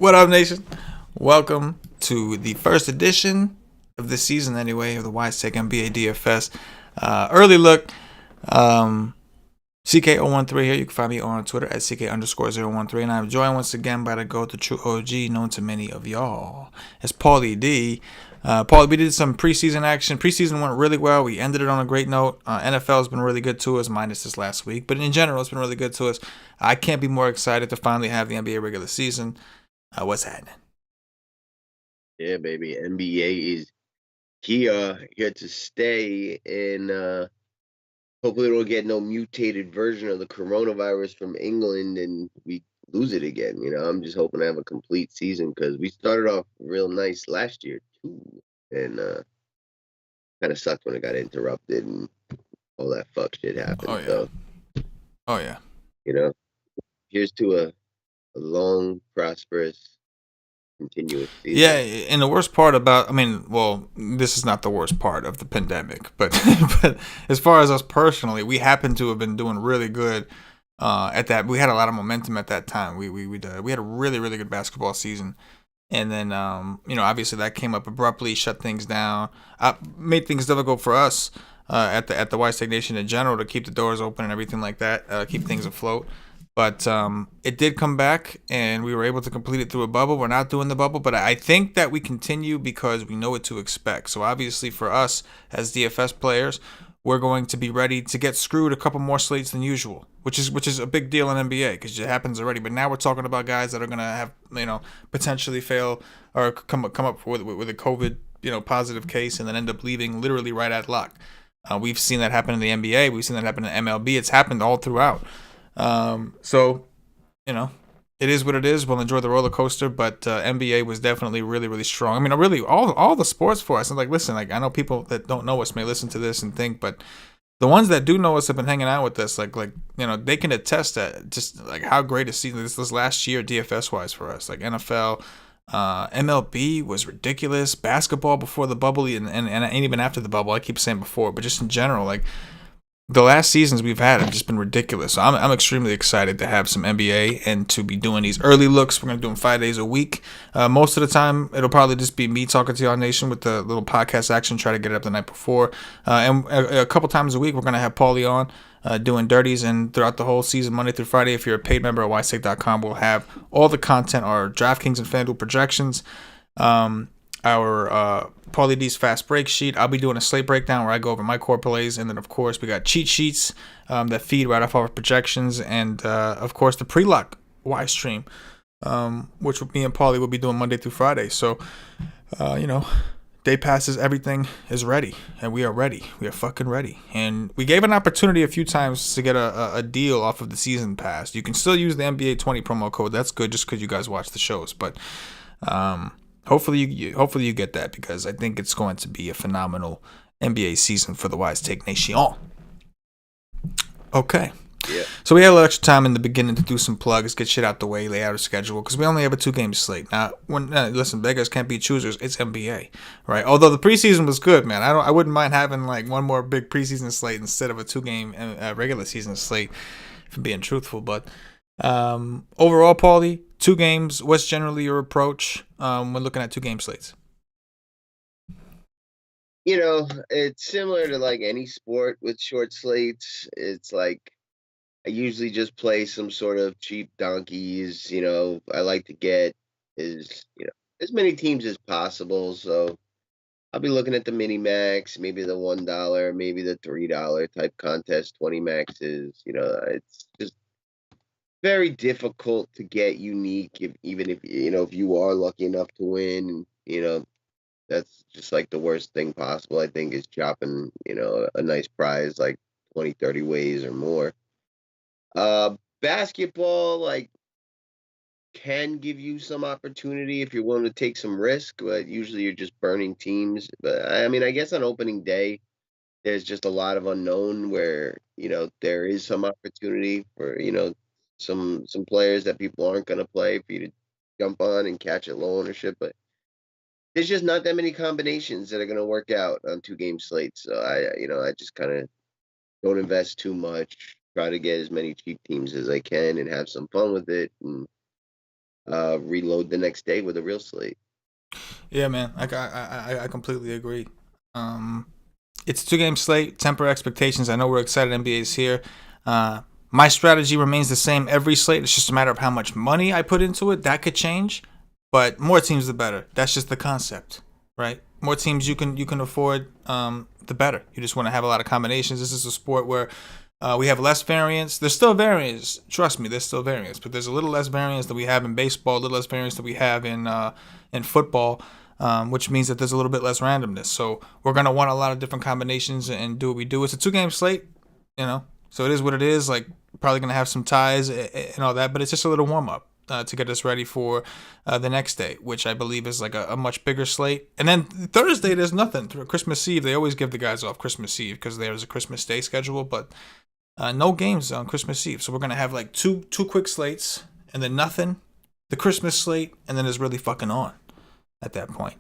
What up, nation? Welcome to the first edition of this season, anyway, of the WiseTake NBA DFS early look. CK013 here. You can find me on Twitter at CK_013. And I'm joined once again by the GOAT, the true OG, known to many of y'all as Paulie D. Paulie, we did some preseason action. Preseason went really well. We ended it on a great note. NFL has been really good to us, minus this last week. But in general, it's been really good to us. I can't be more excited to finally have the NBA regular season. What's happening? Yeah, baby. NBA is here to stay, and hopefully we don't get no mutated version of the coronavirus from England and we lose it again. I'm just hoping to have a complete season because we started off real nice last year too, and kind of sucked when it got interrupted and all that fuck shit happened. Oh yeah. Here's to a long, prosperous, continuous season. Yeah, and the worst part about, this is not the worst part of the pandemic, but but as far as us personally, we happen to have been doing really good at that. We had a lot of momentum at that time. We had a really good basketball season, and then obviously that came up abruptly, shut things down, made things difficult for us at the WiseTake Nation in general to keep the doors open and everything like that, keep things afloat. But it did come back, and we were able to complete it through a bubble. We're not doing the bubble, but I think that we continue because we know what to expect. So obviously for us as DFS players, we're going to be ready to get screwed a couple more slates than usual, which is a big deal in NBA because it happens already. But now we're talking about guys that are going to have potentially fail or come up with a COVID positive case and then end up leaving literally right at lock. We've seen that happen in the NBA. We've seen that happen in MLB. It's happened all throughout. So, it is what it is. We'll enjoy the roller coaster, but NBA was definitely really strong. I mean, really, all the sports for us. And listen, I know people that don't know us may listen to this and think, but the ones that do know us have been hanging out with us. They can attest that just like how great a season this last year DFS wise for us. Like NFL, MLB was ridiculous. Basketball before the bubble and even after the bubble. I keep saying before, but just in general, the last seasons we've had have just been ridiculous. So I'm extremely excited to have some NBA and to be doing these early looks. We're going to do them 5 days a week. Most of the time, it'll probably just be me talking to y'all nation with the little podcast action, try to get it up the night before. And a couple times a week, we're going to have Paulie on doing dirties. And throughout the whole season, Monday through Friday, if you're a paid member at WiseTake.com, we'll have all the content, our DraftKings and FanDuel projections, our Paulie D's fast break sheet. I'll be doing a slate breakdown where I go over my core plays, and then of course we got cheat sheets that feed right off our projections, and of course the pre-lock wise stream, which me and Paulie will be doing Monday through Friday. So day passes, everything is ready, and we are ready. We are fucking ready. And we gave an opportunity a few times to get a deal off of the season pass. You can still use the NBA 20 promo code. That's good, just because you guys watch the shows, but hopefully you get that, because I think it's going to be a phenomenal NBA season for the WiseTake Nation. Okay. Yeah. So we had a little extra time in the beginning to do some plugs, get shit out the way, lay out a schedule, because we only have a 2-game slate. Now, listen, beggars can't be choosers. It's NBA, right? Although the preseason was good, man. I wouldn't mind having one more big preseason slate instead of a 2-game regular season slate, if I'm being truthful. But overall, Paulie, 2 games. What's generally your approach when looking at 2-game slates? It's similar to any sport with short slates. It's I usually just play some sort of cheap donkeys. I like to get as many teams as possible. So I'll be looking at the mini max, maybe the $1, maybe the $3 type contest, 20 maxes. It's just very difficult to get unique even if you are lucky enough to win. That's just the worst thing possible, I think, is chopping a nice prize 20, 30 ways or more. Basketball can give you some opportunity if you're willing to take some risk, but usually you're just burning teams. But I guess on opening day there's just a lot of unknown where there is some opportunity for some players that people aren't going to play for you to jump on and catch at low ownership. But there's just not that many combinations that are going to work out on 2-game slates. So I just kind of don't invest too much. Try to get as many cheap teams as I can and have some fun with it. And reload the next day with a real slate. Yeah, man. I completely agree. Um, it's a 2 game slate. Temper expectations. I know we're excited. NBA's here. Uh, my strategy remains the same every slate. It's just a matter of how much money I put into it. That could change, but more teams the better. That's just the concept, right? More teams you can afford, the better. You just want to have a lot of combinations. This is a sport where we have less variance. There's still variance. Trust me, there's still variance, but there's a little less variance than we have in baseball. A little less variance than we have in football. Which means that there's a little bit less randomness. So we're gonna want a lot of different combinations and do what we do. It's a 2 game slate, so it is what it is. Like probably gonna have some ties and all that, but it's just a little warm up to get us ready for the next day, which I believe is like a much bigger slate. And then Thursday, there's nothing. Christmas Eve, they always give the guys off Christmas Eve because there's a Christmas Day schedule, but no games on Christmas Eve. So we're gonna have like two quick slates and then nothing. The Christmas slate, and then it's really fucking on at that point.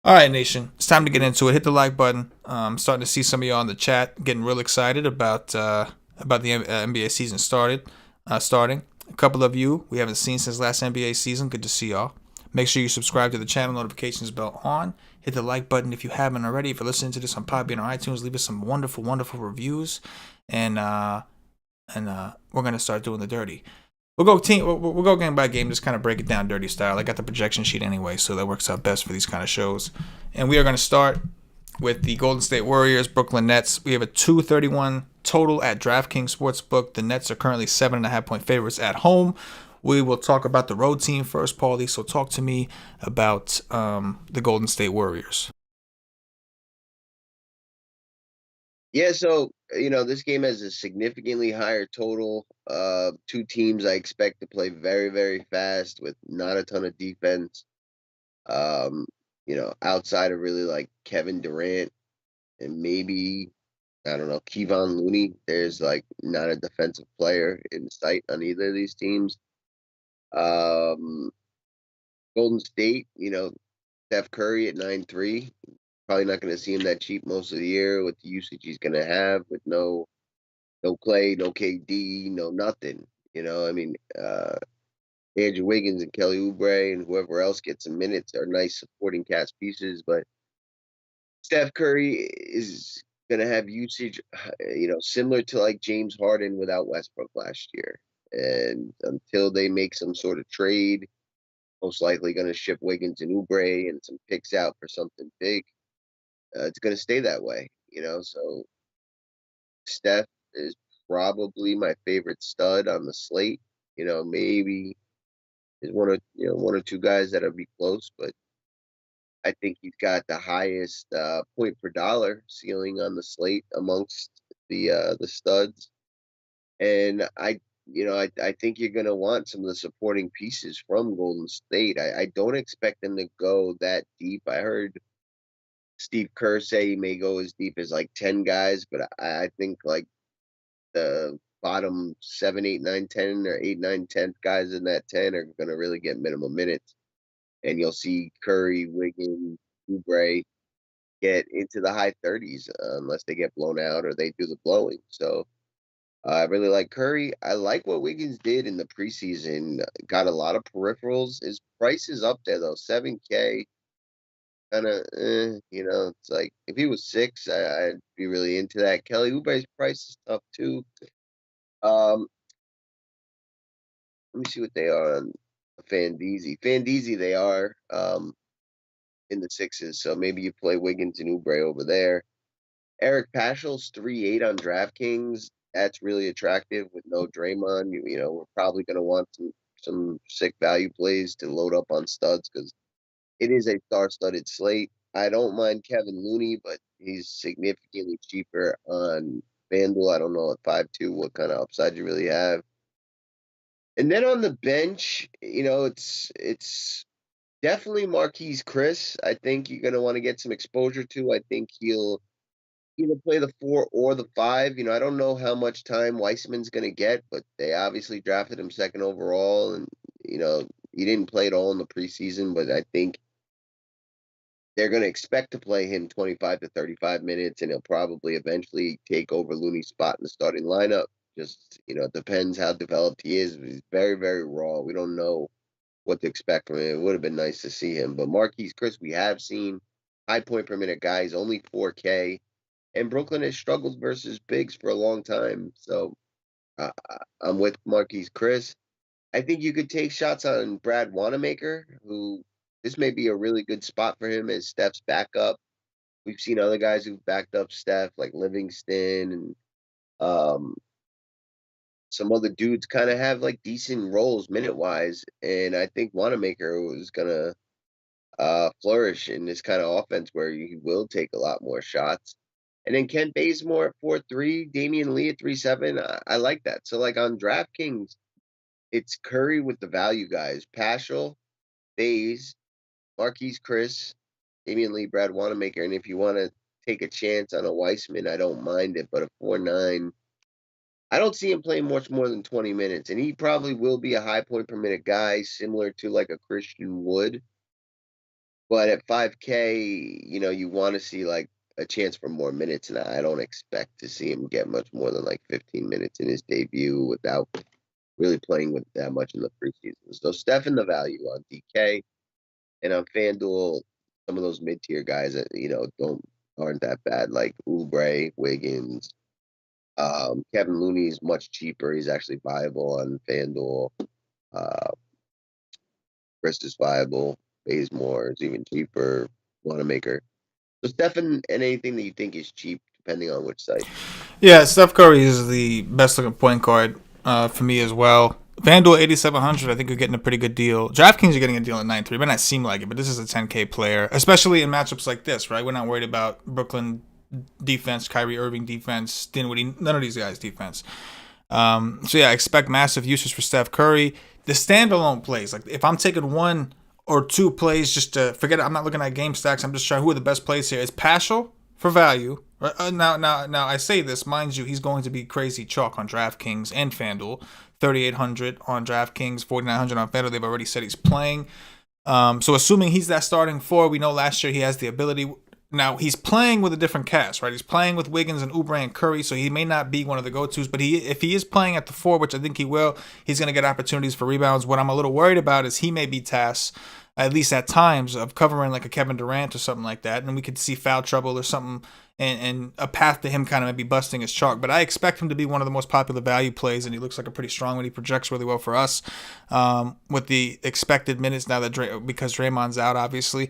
All right, Nation, it's time to get into it. Hit the like button. I'm starting to see some of y'all in the chat getting real excited about the NBA season starting. A couple of you we haven't seen since last NBA season. Good to see y'all. Make sure you subscribe to the channel, notifications bell on. Hit the like button if you haven't already. If you're listening to this on Podbean or iTunes, leave us some wonderful, wonderful reviews, and we're gonna start doing the dirty. We'll go game by game, just kind of break it down dirty style. I got the projection sheet anyway, so that works out best for these kind of shows. And we are going to start with the Golden State Warriors, Brooklyn Nets. We have a 231 total at DraftKings Sportsbook. The Nets are currently 7.5-point favorites at home. We will talk about the road team first, Paulie. So talk to me about the Golden State Warriors. Yeah, so this game has a significantly higher total. Two teams I expect to play very, very fast with not a ton of defense. Outside of really like Kevin Durant and maybe I don't know, Kevon Looney, there's like not a defensive player in sight on either of these teams. Um, Golden State, Steph Curry at 9-3. Probably not going to see him that cheap most of the year with the usage he's going to have with no Clay, no KD, no nothing. I mean, Andrew Wiggins and Kelly Oubre and whoever else gets some minutes are nice supporting cast pieces, but Steph Curry is going to have usage, similar to like James Harden without Westbrook last year. And until they make some sort of trade, most likely going to ship Wiggins and Oubre and some picks out for something big. It's going to stay that way, So Steph is probably my favorite stud on the slate. Maybe is one or two guys that'll be close, but I think he's got the highest point per dollar ceiling on the slate amongst the studs. And I think you're going to want some of the supporting pieces from Golden State. I don't expect them to go that deep. I heard Steve Kerr say he may go as deep as like 10 guys, but I think like the bottom 7, 8, 9, 10, or 8, 9, 10 guys in that 10 are going to really get minimum minutes. And you'll see Curry, Wiggins, Oubre get into the high 30s unless they get blown out or they do the blowing. So I really like Curry. I like what Wiggins did in the preseason. Got a lot of peripherals. His price is up there though, 7K. Kind of, it's like if he was 6, I'd be really into that. Kelly Oubre's price is tough too. Um, Let me see what they are on Fandeezy. Fandeezy, they are in the 6s, so maybe you play Wiggins and Oubre over there. Eric Paschall's 3.8 on DraftKings. That's really attractive with no Draymond. We're probably going to want some sick value plays to load up on studs because it is a star-studded slate. I don't mind Kevin Looney, but he's significantly cheaper on FanDuel. I don't know at 5.2 what kind of upside you really have. And then on the bench, it's definitely Marquise Chris. I think you're going to want to get some exposure to. I think he'll either play the 4 or the 5. I don't know how much time Weissman's going to get, but they obviously drafted him second overall, and he didn't play at all in the preseason. But I think they're going to expect to play him 25 to 35 minutes, and he'll probably eventually take over Looney's spot in the starting lineup. Just it depends how developed he is. He's very, very raw. We don't know what to expect from him. It would have been nice to see him. But Marquise Chris, we have seen high point per minute guys, only 4K. And Brooklyn has struggled versus bigs for a long time. So I'm with Marquise Chris. I think you could take shots on Brad Wanamaker, who this may be a really good spot for him as Steph's backup. We've seen other guys who've backed up Steph, like Livingston and some other dudes kind of have like decent roles minute wise. And I think Wanamaker was gonna flourish in this kind of offense where he will take a lot more shots. And then Kent Bazemore at 4-3, Damian Lee at 3-7. I like that. So like on DraftKings, it's Curry with the value guys. Paschal, Baze, Marquise Chris, Damian Lee, Brad Wanamaker. And if you want to take a chance on a Weissman, I don't mind it. But a 4-9, I don't see him playing much more than 20 minutes. And he probably will be a high point per minute guy, similar to like a Christian Wood. But at 5K, you want to see like a chance for more minutes. And I don't expect to see him get much more than like 15 minutes in his debut without really playing with that much in the preseason. So Steph in the value on DK. And on FanDuel, some of those mid tier guys that aren't that bad, like Oubre, Wiggins, Kevin Looney is much cheaper. He's actually viable on FanDuel. Chris is viable. Bazemore is even cheaper. Wanamaker. So Stephen, and anything that you think is cheap, depending on which site. Yeah, Steph Curry is the best looking point guard for me as well. FanDuel 8,700, I think you're getting a pretty good deal. DraftKings, you're getting a deal at 9.3. It might not seem like it, but this is a 10K player, especially in matchups like this, right? We're not worried about Brooklyn defense, Kyrie Irving defense, Dinwiddie, none of these guys' defense. So yeah, expect massive usage for Steph Curry. The standalone plays, like if I'm taking one or two plays just to forget it, I'm not looking at game stacks. I'm just trying who are the best plays here. It's Paschal for value. Now, I say this, mind you, he's going to be crazy chalk on DraftKings and FanDuel. 3,800 on DraftKings, 4,900 on FanDuel. They've already said he's playing. So assuming he's that starting four, we know last year he has the ability. Now he's playing with a different cast, right? He's playing with Wiggins and Oubre and Curry, so he may not be one of the go-tos. But if he is playing at the four, which I think he will, he's going to get opportunities for rebounds. What I'm a little worried about is he may be tasked, at least at times, of covering like a Kevin Durant or something like that, and we could see foul trouble or something, and a path to him kind of maybe busting his chalk. But I expect him to be one of the most popular value plays, and he looks like a pretty strong one. He projects really well for us with the expected minutes now that because Draymond's out, obviously.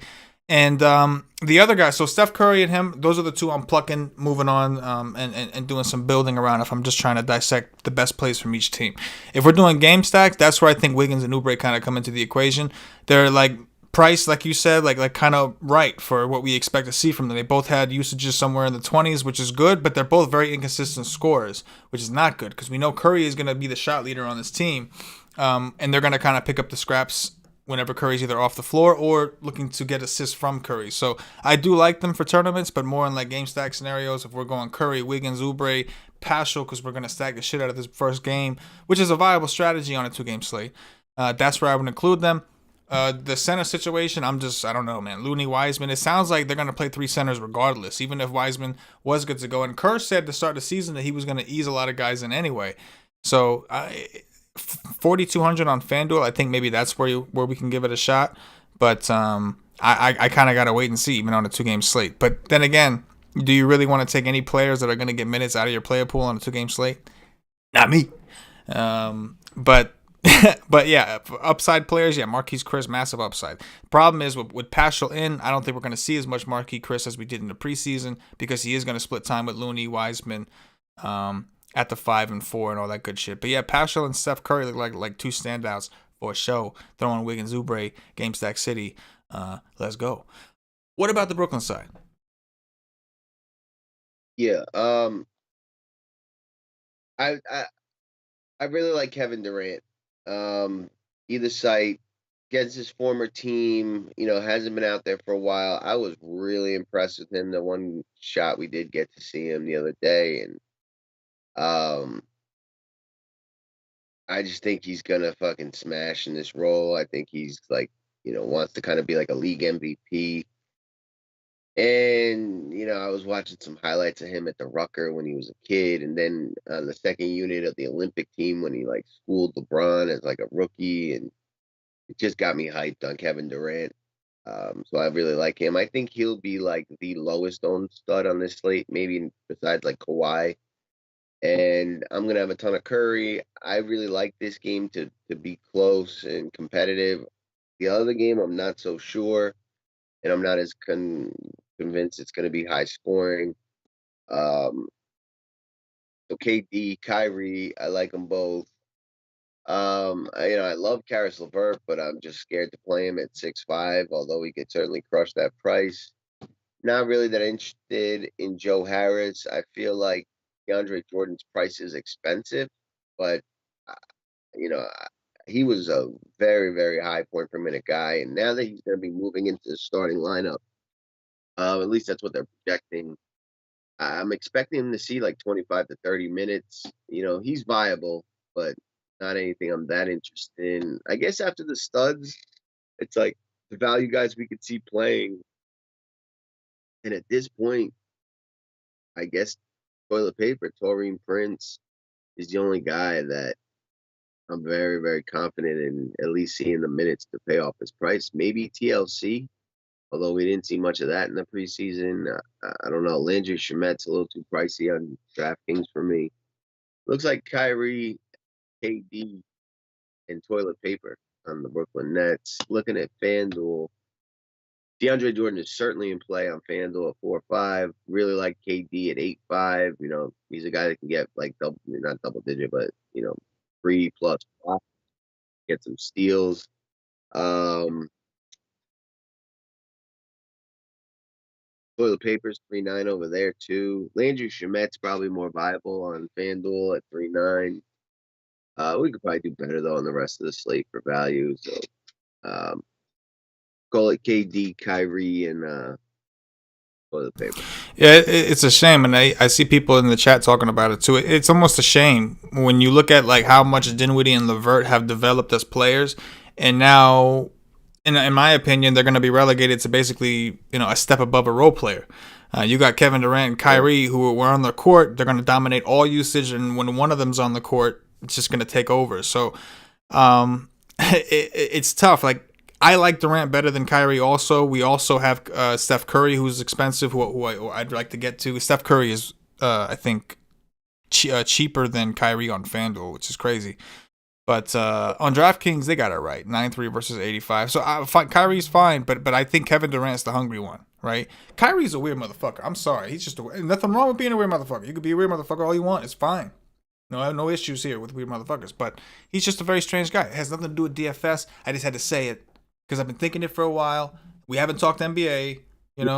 And the other guys, so Steph Curry and him, those are the two I'm plucking, moving on and doing some building around if I'm just trying to dissect the best plays from each team. If we're doing game stacks, that's where I think Wiggins and Oubre kind of come into the equation. They're like priced, like you said, like kind of right for what we expect to see from them. They both had usages somewhere in the 20s, which is good, but they're both very inconsistent scorers, which is not good because we know Curry is going to be the shot leader on this team, and they're going to kind of pick up the scraps whenever Curry's either off the floor or looking to get assists from Curry. So I do like them for tournaments, but more in like game stack scenarios. If we're going Curry, Wiggins, Oubre, Paschal, because we're going to stack the shit out of this first game, which is a viable strategy on a 2-game slate. That's where I would include them. The center situation, I don't know, man. Looney, Wiseman, it sounds like they're going to play three centers regardless, even if Wiseman was good to go. And Kerr said to start the season that he was going to ease a lot of guys in anyway. So 4,200 on FanDuel, I think maybe that's where we can give it a shot. But I kind of got to wait and see, even on a 2-game slate. But then again, do you really want to take any players that are going to get minutes out of your player pool on a 2-game slate? Not me. But yeah, upside players, yeah, Marquise Chris, massive upside. Problem is with Paschal in, I don't think we're going to see as much Marquise Chris as we did in the preseason because he is going to split time with Looney, Wiseman, at the 5 and 4 and all that good shit. But yeah, Paschal and Steph Curry look like two standouts for a show. Throwing Wiggins, Oubre, Game Stack City. Let's go. What about the Brooklyn side? Yeah, I really like Kevin Durant. Either site against his former team, hasn't been out there for a while. I was really impressed with him. The one shot we did get to see him the other day, and I just think he's gonna fucking smash in this role. I think he's like, wants to kind of be like a league MVP. And I was watching some highlights of him at the Rucker when he was a kid, and then the second unit of the Olympic team when he like schooled LeBron as like a rookie, and it just got me hyped on Kevin Durant. So I really like him. I think he'll be like the lowest owned stud on this slate, maybe besides like Kawhi. And I'm gonna have a ton of Curry. I really like this game to be close and competitive. The other game, I'm not so sure, and I'm not as convinced it's gonna be high scoring. Um, so KD, Kyrie, I like them both. I love Karis LeVert, but I'm just scared to play him at 6'5", although he could certainly crush that price. Not really that interested in Joe Harris. I feel like DeAndre Jordan's price is expensive, but uh, you know, he was a very, very high point per minute guy, and now that he's going to be moving into the starting lineup, at least that's what they're projecting. I'm expecting him to see like 25 to 30 minutes. He's viable, but not anything I'm that interested in. I guess after the studs, it's like the value guys we could see playing. And at this point, I guess toilet paper, Taurean Prince is the only guy that I'm very, very confident in at least seeing the minutes to pay off his price. Maybe TLC, although we didn't see much of that in the preseason. I don't know. Landry Shamet's a little too pricey on DraftKings for me. Looks like Kyrie, KD, and toilet paper on the Brooklyn Nets. Looking at FanDuel, DeAndre Jordan is certainly in play on FanDuel at 4-5. Really like KD at 8-5. He's a guy that can get like not double digit, but 3+ blocks, get some steals. Toilet paper's 3.9 over there too. Landry Shamet's probably more viable on FanDuel at 3.9. We could probably do better though on the rest of the slate for value. So call it KD, Kyrie, and toilet paper. Yeah, it's a shame, and I see people in the chat talking about it too. It's almost a shame when you look at like how much Dinwiddie and LeVert have developed as players, and now, in my opinion, they're going to be relegated to basically a step above a role player. You got Kevin Durant and Kyrie who were on the court. They're going to dominate all usage, and when one of them's on the court, it's just going to take over. So it's tough. Like, I like Durant better than Kyrie also. We also have Steph Curry, who's expensive, who I'd like to get to. Steph Curry is, I think, cheaper than Kyrie on FanDuel, which is crazy. But on DraftKings, they got it right. 9-3 versus 85. So Kyrie's fine, but I think Kevin Durant's the hungry one, right? Kyrie's a weird motherfucker. I'm sorry. He's just nothing wrong with being a weird motherfucker. You could be a weird motherfucker all you want. It's fine. No, I have no issues here with weird motherfuckers. But he's just a very strange guy. It has nothing to do with DFS. I just had to say it because I've been thinking it for a while. We haven't talked NBA, At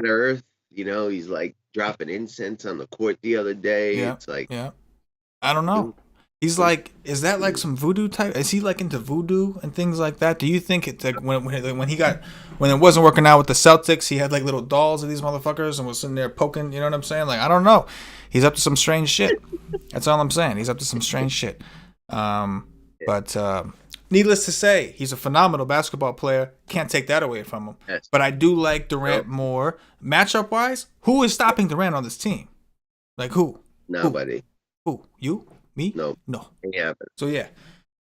Earth, he's like dropping incense on the court the other day. Yeah, it's like, yeah. I don't know. He's like, is that like some voodoo type? Is he like into voodoo and things like that? Do you think it's like when it wasn't working out with the Celtics, he had like little dolls of these motherfuckers and was sitting there poking? You know what I'm saying? Like, I don't know. He's up to some strange shit. That's all I'm saying. He's up to some strange shit. But needless to say, he's a phenomenal basketball player. Can't take that away from him. Yes. But I do like Durant more. Matchup wise, who is stopping Durant on this team? Like who? Nobody. Who? You? Me? No. Yeah. So yeah,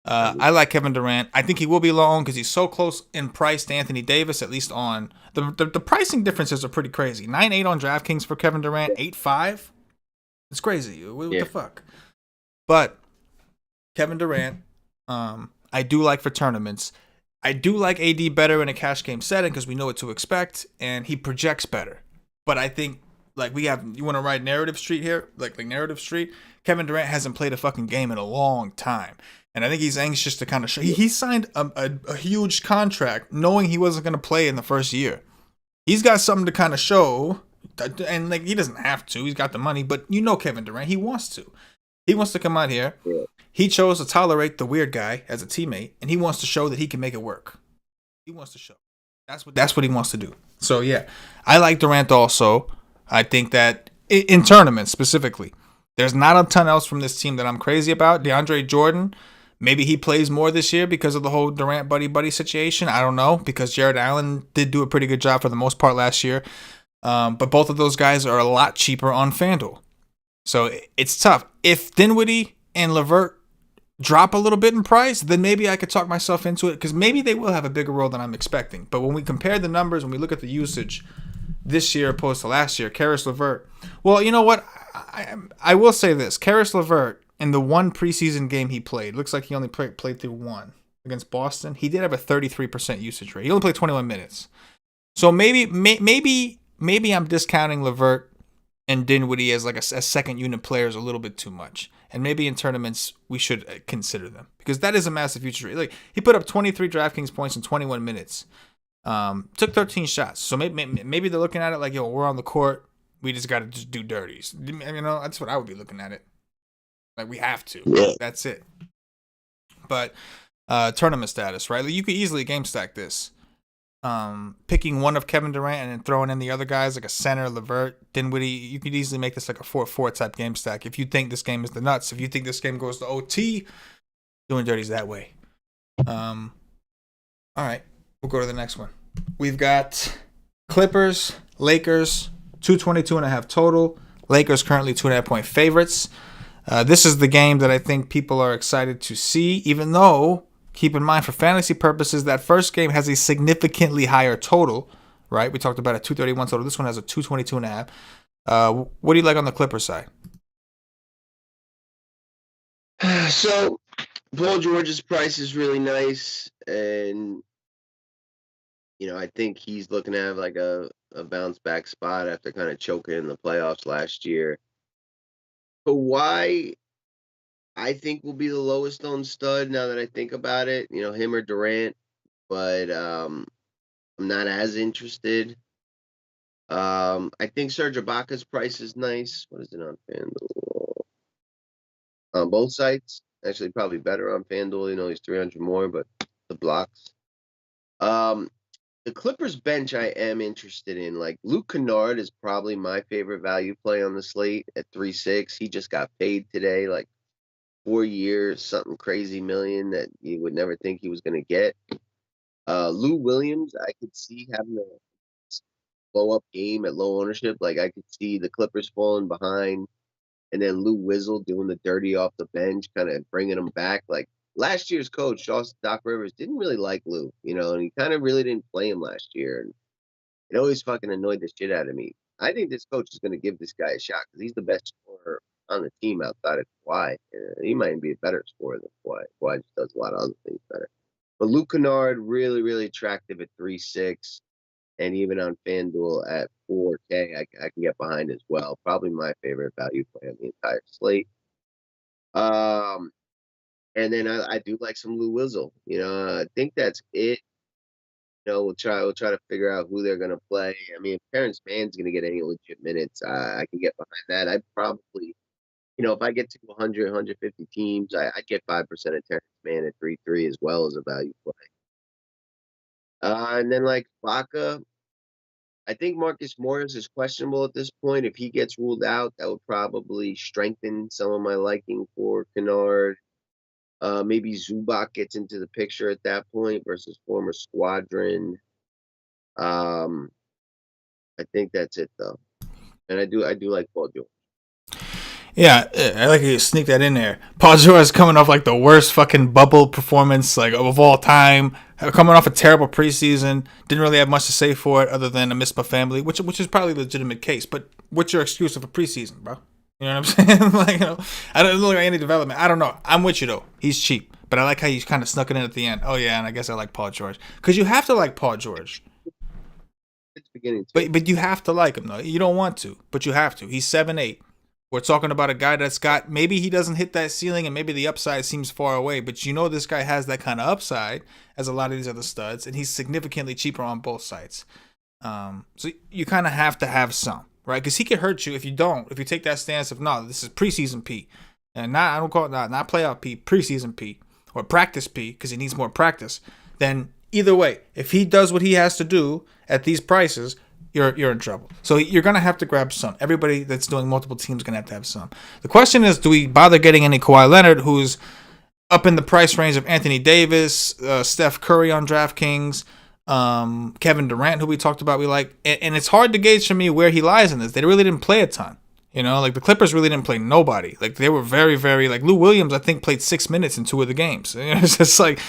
I like Kevin Durant. I think he will be low because he's so close in price to Anthony Davis. At least on the pricing differences are pretty crazy. 9.8 on DraftKings for Kevin Durant. 8.5. It's crazy. What the fuck? But Kevin Durant, I do like for tournaments. I do like AD better in a cash game setting because we know what to expect, and he projects better. But I think you want to ride Narrative Street here, like Narrative Street. Kevin Durant hasn't played a fucking game in a long time. And I think he's anxious to kind of show. He signed a huge contract knowing he wasn't going to play in the first year. He's got something to kind of show. And he doesn't have to. He's got the money. But Kevin Durant, he wants to. He wants to come out here. He chose to tolerate the weird guy as a teammate. And he wants to show that he can make it work. He wants to show. That's what he wants to do. So, yeah. I like Durant also. I think that in tournaments specifically, there's not a ton else from this team that I'm crazy about. DeAndre Jordan, maybe he plays more this year because of the whole Durant buddy situation. I don't know, because Jared Allen did do a pretty good job for the most part last year. But both of those guys are a lot cheaper on FanDuel. So it's tough. If Dinwiddie and LeVert drop a little bit in price, then maybe I could talk myself into it, because maybe they will have a bigger role than I'm expecting. But when we compare the numbers, when we look at the usage this year opposed to last year, Karis LeVert, well, you know what? I will say this. Karis LeVert, in the one preseason game he played, looks like he only played through one against Boston. He did have a 33% usage rate. He only played 21 minutes. So maybe I'm discounting LeVert and Dinwiddie as like a second unit players a little bit too much. And maybe in tournaments we should consider them, because that is a massive future rate. Like, he put up 23 DraftKings points in 21 minutes. Took 13 shots. So maybe they're looking at it like, yo, we're on the court. We just got to just do dirties. You know, that's what I would be looking at it. Like, we have to. Yeah. That's it. But tournament status, right? Like, you could easily game stack this. Picking one of Kevin Durant and then throwing in the other guys, like a center, LeVert, Dinwiddie. You could easily make this like a 4-4 type game stack if you think this game is the nuts. If you think this game goes to OT, doing dirties that way. All right, we'll go to the next one. We've got Clippers, Lakers, 222.5 total. Lakers currently 2.5-point favorites. This is the game that I think people are excited to see, even though, keep in mind, for fantasy purposes, that first game has a significantly higher total, right? We talked about a 231 total. This one has a 222.5. What do you like on the Clippers side? So, Paul George's price is really nice, and I think he's looking to have like a bounce back spot after kind of choking in the playoffs last year. Kawhi, I think, will be the lowest owned stud now that I think about it. Him or Durant, but I'm not as interested. I think Serge Ibaka's price is nice. What is it on FanDuel? On both sites, actually, probably better on FanDuel. He's 300 more, but the blocks. The Clippers bench I am interested in. Like, Luke Kennard is probably my favorite value play on the slate at 3.6. He just got paid today, like 4 years, something crazy million that you would never think he was going to get. Lou Williams, I could see having a blow up game at low ownership. Like, I could see the Clippers falling behind and then Lou Wizzle doing the dirty off the bench, kind of bringing him back. Like, last year's coach, Doc Rivers, didn't really like Lou, and he kind of really didn't play him last year. And it always fucking annoyed the shit out of me. I think this coach is going to give this guy a shot because he's the best scorer on the team outside of Kawhi. He might be a better scorer than Kawhi. Kawhi just does a lot of other things better. But Luke Kennard, really, really attractive at 3.6. And even on FanDuel at 4K, I can get behind as well. Probably my favorite value play on the entire slate. And then I do like some Lou Wizzle. I think that's it. We'll try to figure out who they're gonna play. I mean, if Terrence Mann's gonna get any legit minutes, I can get behind that. I'd probably, if I get to 100, 150 teams, I'd get 5% of Terrence Mann at 3.3 as well as a value play. And then like Baca, I think Marcus Morris is questionable at this point. If he gets ruled out, that would probably strengthen some of my liking for Kennard. Maybe Zubac gets into the picture at that point versus former Squadron. I think that's it though, and I do like Paul George. Yeah, I like you sneak that in there. Paul George is coming off like the worst fucking bubble performance like of all time. Coming off a terrible preseason, didn't really have much to say for it other than I miss my family, which is probably a legitimate case. But what's your excuse of a preseason, bro? You know what I'm saying? Like, I don't look at any development. I don't know. I'm with you though. He's cheap, but I like how you kind of snuck it in at the end. Oh yeah, and I guess I like Paul George because you have to like Paul George. It's beginning to. But you have to like him though. You don't want to, but you have to. He's 7'8". We're talking about a guy that's got, maybe he doesn't hit that ceiling and maybe the upside seems far away, but this guy has that kind of upside as a lot of these other studs, and he's significantly cheaper on both sides. So you kind of have to have some, right? Because he could hurt you if you take that stance of, no, this is preseason P. And I don't call it not playoff P, preseason P, or practice P, because he needs more practice. Then either way, if he does what he has to do at these prices, you're in trouble. So you're going to have to grab some. Everybody that's doing multiple teams is going to have some. The question is, do we bother getting any Kawhi Leonard, who's up in the price range of Anthony Davis, Steph Curry on DraftKings, Kevin Durant, who we talked about we like. And it's hard to gauge for me where he lies in this. They really didn't play a ton. You know, like the Clippers really didn't play nobody. Like they were very, very like Lou Williams. I think played 6 minutes in 2 of the games. It's just like,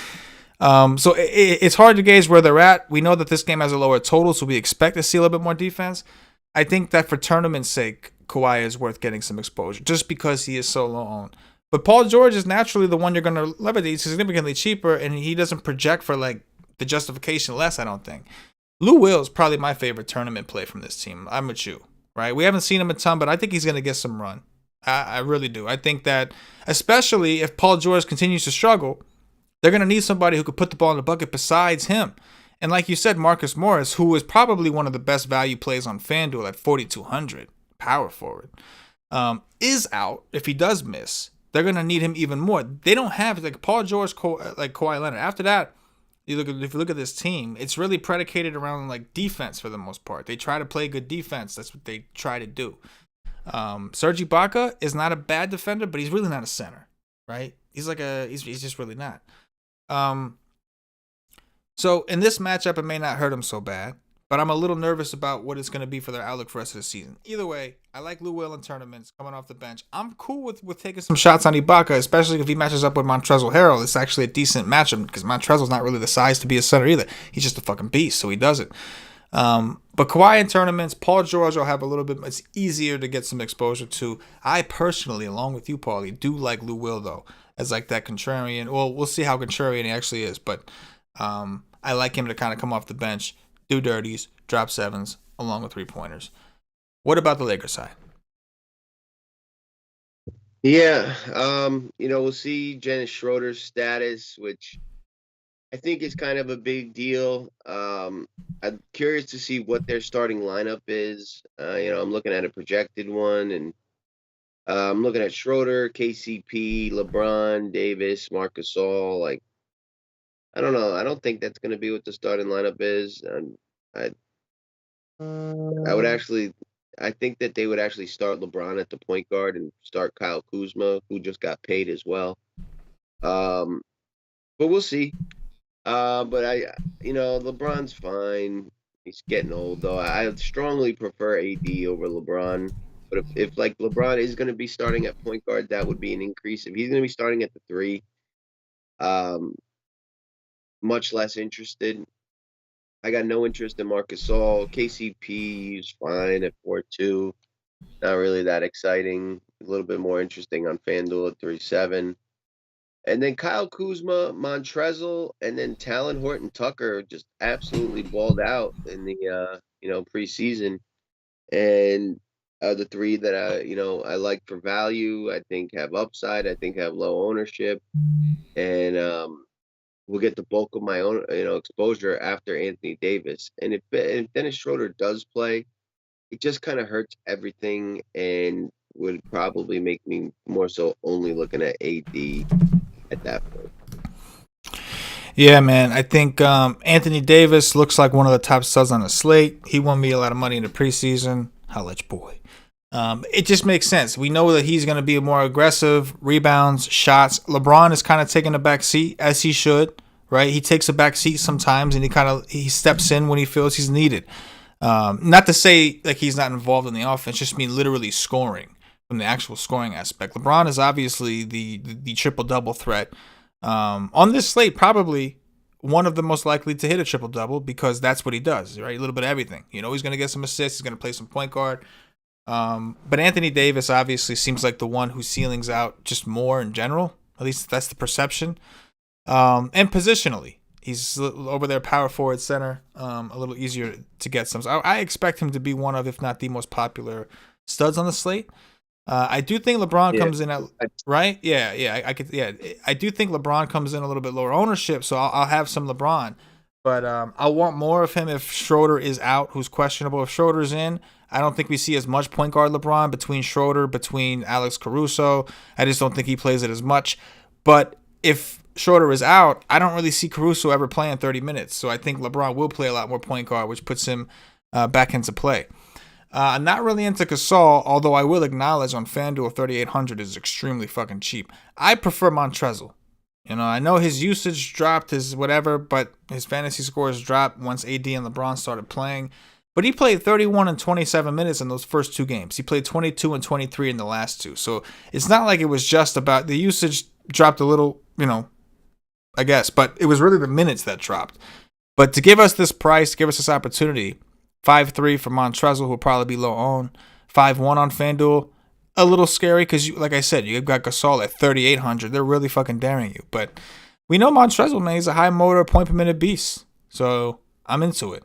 so it's hard to gauge where they're at. We know that this game has a lower total, so we expect to see a little bit more defense. I think that for tournament's sake, Kawhi is worth getting some exposure just because he is so low owned. But Paul George is naturally the one you're going to levitate. He's significantly cheaper, and he doesn't project for like the justification less, I don't think. Lou Will is probably my favorite tournament play from this team. I'm with you, right? We haven't seen him a ton, but I think he's going to get some run. I really do. I think that especially if Paul George continues to struggle, they're going to need somebody who could put the ball in the bucket besides him. And like you said, Marcus Morris, who is probably one of the best value plays on FanDuel at 4,200, power forward, is out if he does miss. They're going to need him even more. They don't have like Paul George, like Kawhi Leonard. After that, if you look at this team, it's really predicated around like defense for the most part. They try to play good defense. That's what they try to do. Serge Ibaka is not a bad defender, but he's really not a center, right? He's just really not. So in this matchup, it may not hurt him so bad, but I'm a little nervous about what it's going to be for their outlook for the rest of the season. Either way, I like Lou Will in tournaments coming off the bench. I'm cool with taking some shots on Ibaka, especially if he matches up with Montrezl Harrell. It's actually a decent matchup because Montrezl's not really the size to be a center either. He's just a fucking beast, so he does it. But Kawhi in tournaments, Paul George will have a little bit. It's easier to get some exposure to. I personally, along with you, Paulie, do like Lou Will though as like that contrarian. Well, we'll see how contrarian he actually is, but I like him to kind of come off the bench, do dirties, drop sevens, along with 3-pointers. What about the Lakers side? Yeah, we'll see Dennis Schroeder's status, which I think is kind of a big deal. I'm curious to see what their starting lineup is. I'm looking at a projected one, and I'm looking at Schroeder, KCP, LeBron, Davis, Marc Gasol. Like, I don't know. I don't think that's going to be what the starting lineup is. I think that they would actually start LeBron at the point guard and start Kyle Kuzma, who just got paid as well. But we'll see. But LeBron's fine. He's getting old though. I strongly prefer AD over LeBron. But if like LeBron is going to be starting at point guard, that would be an increase. If he's going to be starting at the 3, much less interested. I got no interest in Marc Gasol. KCP is fine at 4.2. Not really that exciting. A little bit more interesting on FanDuel at 3.7. And then Kyle Kuzma, Montrezl, and then Talon Horton Tucker just absolutely balled out in the preseason. And the 3 that I like for value, I think have upside. I think have low ownership, and will get the bulk of my own exposure after Anthony Davis. And if Dennis Schroeder does play, it just kind of hurts everything and would probably make me more so only looking at AD at that point. Yeah, man. I think Anthony Davis looks like one of the top studs on the slate. He won me a lot of money in the preseason. Holla at your boy. It just makes sense. We know that he's going to be more aggressive, rebounds, shots. LeBron is kind of taking a back seat, as he should, right? He takes a back seat sometimes, and he steps in when he feels he's needed. Not to say like he's not involved in the offense, just mean literally scoring from the actual scoring aspect. LeBron is obviously the triple-double threat. On this slate, probably one of the most likely to hit a triple-double because that's what he does, right? A little bit of everything. He's going to get some assists. He's going to play some point guard. But Anthony Davis obviously seems like the one whose ceiling's out just more in general. At least that's the perception. And positionally, he's over there, power forward, center, a little easier to get some. So I expect him to be one of, if not the most popular studs on the slate. I do think LeBron comes in at right. I do think LeBron comes in a little bit lower ownership, so I'll have some LeBron. But I want more of him if Schroeder is out, who's questionable. If Schroeder's in, I don't think we see as much point guard LeBron between Alex Caruso. I just don't think he plays it as much. But if Schroeder is out, I don't really see Caruso ever playing 30 minutes. So I think LeBron will play a lot more point guard, which puts him back into play. I'm not really into Gasol, although I will acknowledge on FanDuel 3,800 is extremely fucking cheap. I prefer Montrezl. I know his usage dropped, his whatever, but his fantasy scores dropped once AD and LeBron started playing. But he played 31 and 27 minutes in those first 2 games. He played 22 and 23 in the last 2. So it's not like it was just about the usage dropped a little, I guess, but it was really the minutes that dropped. But to give us this price, to give us this opportunity, 5-3 for Montrezl, who will probably be low owned, 5-1 on FanDuel, a little scary because, like I said, you've got Gasol at 3,800. They're really fucking daring you. But we know Montrezl, man, he's a high motor, point per minute beast. So I'm into it.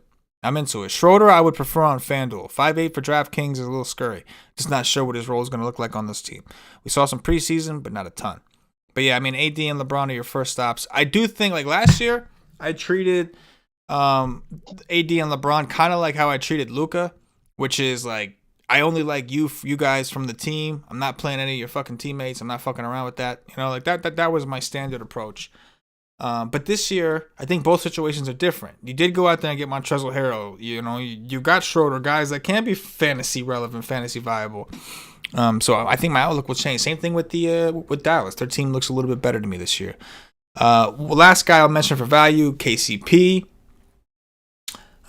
Schroeder, I would prefer on FanDuel. 5-8 for DraftKings is a little scary. Just not sure what his role is going to look like on this team. We saw some preseason, but not a ton. But yeah, I mean, AD and LeBron are your first stops. I do think, like last year, I treated AD and LeBron kind of like how I treated Luka, which is like, I only like you guys from the team. I'm not playing any of your fucking teammates. I'm not fucking around with that. Like that was my standard approach. But this year, I think both situations are different. You did go out there and get Montrezl Harrell. You got Schroeder, guys that can be fantasy relevant, fantasy viable. So I think my outlook will change. Same thing with with Dallas. Their team looks a little bit better to me this year. Last guy I'll mention for value, KCP.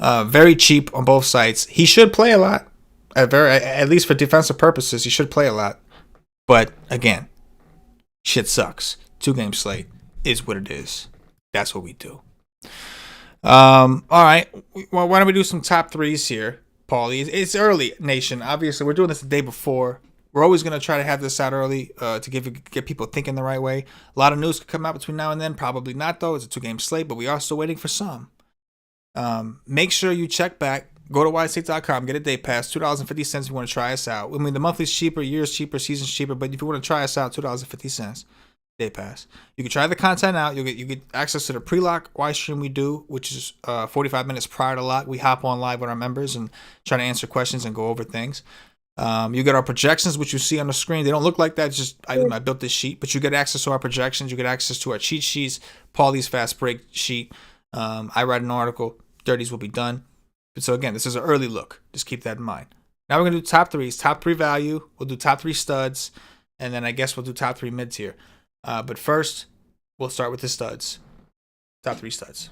Very cheap on both sites. He should play a lot. At least for defensive purposes, he should play a lot. But again, shit sucks. 2-game slate is what it is. That's what we do. All right. Well, why don't we do some top threes here, Paulie? It's early, nation. Obviously, we're doing this the day before. We're always going to try to have this out early to get people thinking the right way. A lot of news could come out between now and then. Probably not, though. It's a 2-game slate, but we are still waiting for some. Make sure you check back. Go to WiseTake.com, get a day pass, $2.50 if you want to try us out. I mean, the monthly's cheaper, year's cheaper, season's cheaper, but if you want to try us out, $2.50, day pass. You can try the content out. You get access to the pre-lock Wise stream we do, which is 45 minutes prior to lock. We hop on live with our members and try to answer questions and go over things. You get our projections, which you see on the screen. They don't look like that. It's just I built this sheet, but you get access to our projections. You get access to our cheat sheets, Paulie's fast break sheet. I write an article. Dirties will be done. So again, this is an early look. Just keep that in mind. Now we're gonna do top threes, top 3 value. We'll do top 3 studs, and then I guess we'll do top 3 mid tier. But first, we'll start with the studs. Top 3 studs.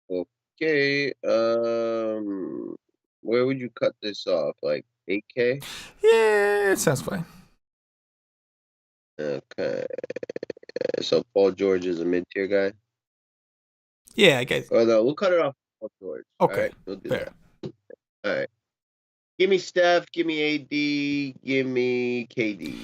Okay. Where would you cut this off? Like 8K? Yeah, it sounds fine. Okay. So Paul George is a mid-tier guy? Yeah, I guess. Oh, no, we'll cut it off Paul George. Okay. All right, we'll do fair. that. All right. Give me Steph, give me AD, give me KD.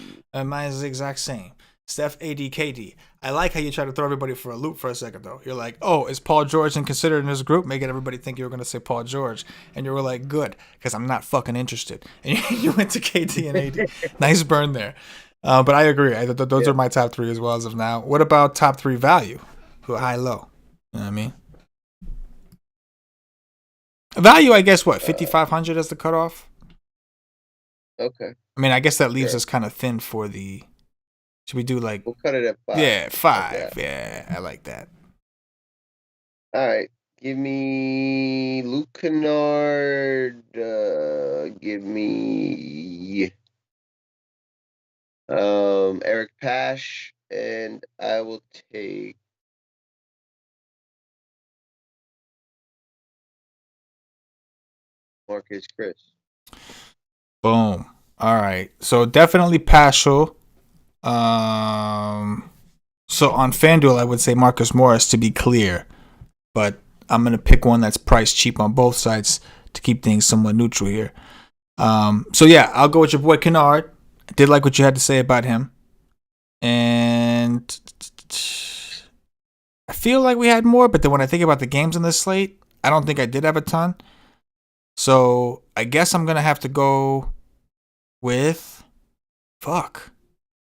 Mine is the exact same. Steph, AD, KD. I like how you try to throw everybody for a loop for a second, though. You're like, oh, is Paul George considered in this group? Making everybody think you were going to say Paul George. And you were like, good, because I'm not fucking interested. And you went to KD and AD. Nice burn there. But I agree. Those are my top 3 as well as of now. What about top 3 value? High, low. You know what I mean? Value, I guess, what? 5,500 as the cutoff? Okay. I mean, I guess that leaves us kind of thin for the... Should we do like... We'll cut it at 5. Yeah, 5. Yeah, I like that. All right. Give me Luke Kennard. Give me Eric Pash. And I will take Marcus Chris. Boom. All right. So definitely Paschal. So on FanDuel, I would say Marcus Morris to be clear, but I'm gonna pick one that's priced cheap on both sides to keep things somewhat neutral here. So yeah, I'll go with your boy Kennard. I did like what you had to say about him, and I feel like we had more, but then when I think about the games on this slate, I don't think I did have a ton. So I guess I'm gonna have to go with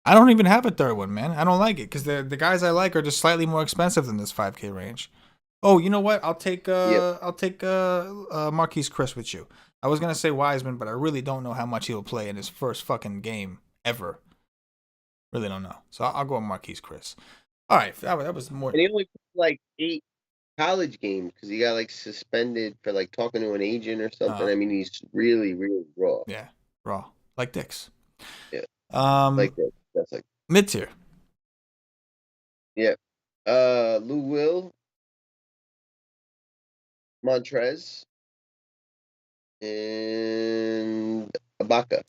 I don't even have a third one, man. I don't like it because the guys I like are just slightly more expensive than this 5K range. Oh, you know what? I'll take Marquise Chris with you. I was gonna say Wiseman, but I really don't know how much he'll play in his first fucking game ever. Really don't know. So I'll go with Marquise Chris. All right, that was more. And he only played like 8 college games because he got like suspended for like talking to an agent or something. I mean, he's really, really raw. Yeah, raw like dicks. Yeah. Like that. That's like mid tier. Yeah. Lou Will, Montrez, and Ibaka.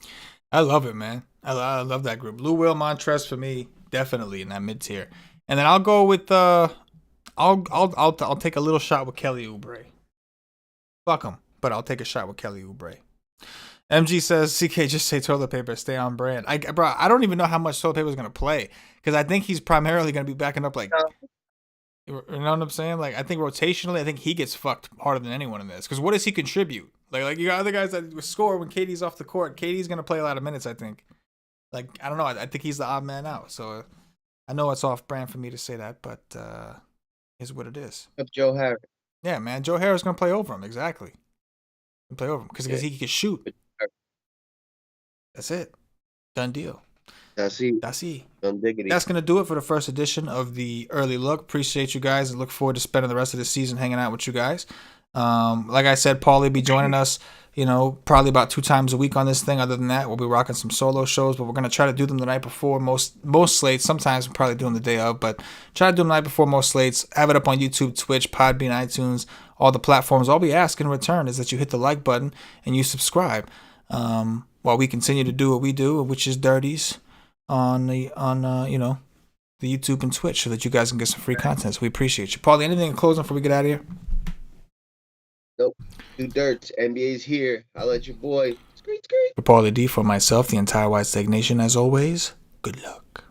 I love it, man. I love that group. Lou Will Montrez for me, definitely in that mid tier. And then I'll go with I'll take a little shot with Kelly Oubre. Fuck him, but I'll take a shot with Kelly Oubre. MG says, CK, just say toilet paper, stay on brand. Bro, I don't even know how much toilet paper is gonna play because I think he's primarily gonna be backing up like, you know what I'm saying? Like I think rotationally, I think he gets fucked harder than anyone in this because what does he contribute? Like you got other guys that score when KD's off the court. KD's gonna play a lot of minutes, I think. Like I don't know, I think he's the odd man out. So I know it's off brand for me to say that, but is what it is. Up Joe Harris. Yeah, man, Joe Harris gonna play over him exactly. Play over him because he can shoot. That's it. Done deal. That's it. That's going to do it for the first edition of the early look. Appreciate you guys and look forward to spending the rest of the season hanging out with you guys. Like I said, Paulie be joining us, probably about 2 times a week on this thing. Other than that, we'll be rocking some solo shows, but we're going to try to do them the night before most slates. Sometimes we'll probably do them the day of, but try to do them the night before most slates. Have it up on YouTube, Twitch, Podbean, iTunes, all the platforms. All we ask in return is that you hit the like button and you subscribe. While we continue to do what we do, which is dirties on the YouTube and Twitch, so that you guys can get some free content. So we appreciate you. Paulie, anything in closing before we get out of here? Nope. Do dirts. NBA's here. I'll let your boy. For Paulie D, for myself, the entire WiseTake Nation, as always, good luck.